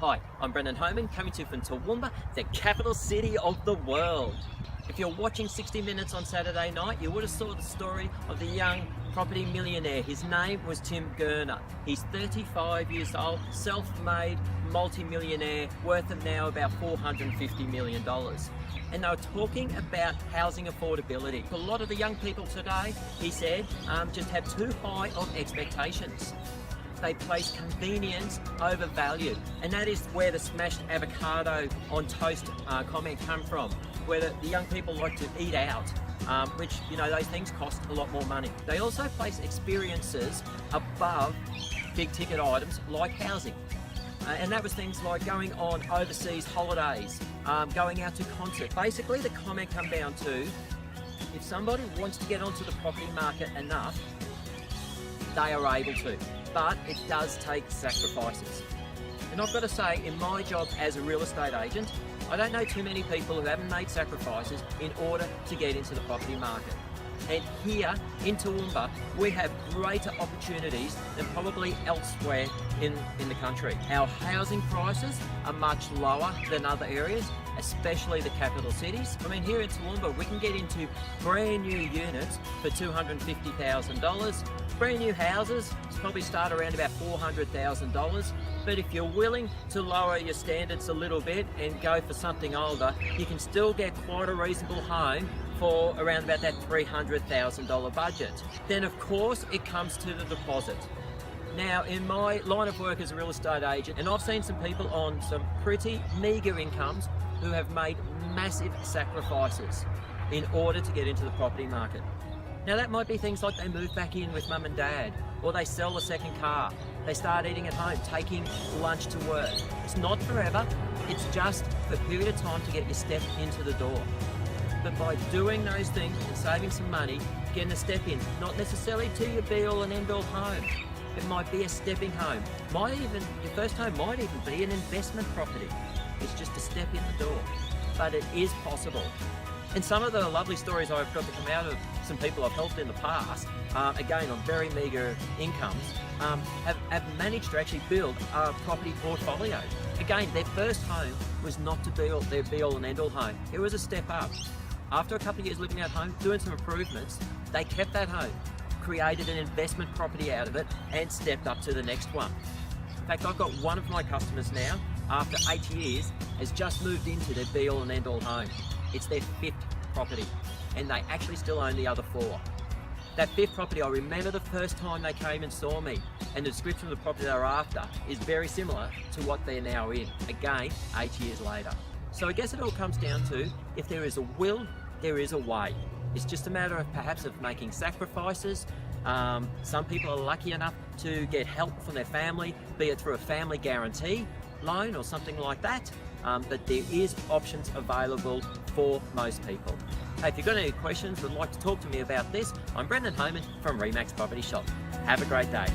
Hi, I'm Brendan Homan, coming to you from Toowoomba, the capital city of the world. If you're watching 60 Minutes on Saturday night, you would have saw the story of the young property millionaire. His name was Tim Gurner. He's 35 years old, self-made, multi-millionaire, worth of now about $450 million. And they were talking about housing affordability. A lot of the young people today, he said, just have too high of expectations. They place convenience over value, and that is where the smashed avocado on toast comment come from, where the young people like to eat out, which, you know, those things cost a lot more money. They also place experiences above big ticket items like housing. And that was things like going on overseas holidays, going out to concerts. Basically, the comment come down to, if somebody wants to get onto the property market enough, they are able to. But it does take sacrifices. And I've got to say, in my job as a real estate agent, I don't know too many people who haven't made sacrifices in order to get into the property market. And here in Toowoomba, we have greater opportunities than probably elsewhere in the country. Our housing prices are much lower than other areas, especially the capital cities. I mean, here in Toowoomba, we can get into brand new units for $250,000. Brand new houses probably start around about $400,000. But if you're willing to lower your standards a little bit and go for something older, you can still get quite a reasonable home for around about that $300,000 budget. Then of course it comes to the deposit. Now, in my line of work as a real estate agent, and I've seen some people on some pretty meagre incomes who have made massive sacrifices in order to get into the property market. Now that might be things like they move back in with mum and dad, or they sell the second car, they start eating at home, taking lunch to work. It's not forever, it's just for a period of time to get your step into the door. But by doing those things and saving some money, getting a step in, not necessarily to your be-all and end-all home. It might be a stepping home. Your first home might even be an investment property. It's just a step in the door. But it is possible. And some of the lovely stories I've got to come out of some people I've helped in the past, again on very meagre incomes, have managed to actually build a property portfolio. Again, their first home was not to be their be-all and end-all home. It was a step up. After a couple of years living at home, doing some improvements, they kept that home, created an investment property out of it, and stepped up to the next one. In fact, I've got one of my customers now, after 8 years, has just moved into their be-all and end-all home. It's their 5th property, and they actually still own the other 4. That 5th property, I remember the first time they came and saw me, and the description of the property they were after is very similar to what they're now in, again, 8 years later. So I guess it all comes down to, if there is a will, there is a way. It's just a matter of perhaps of making sacrifices. Some people are lucky enough to get help from their family, be it through a family guarantee loan or something like that. But there is options available for most people. Hey, if you've got any questions or would like to talk to me about this, I'm Brendan Homan from Remax Property Shop. Have a great day.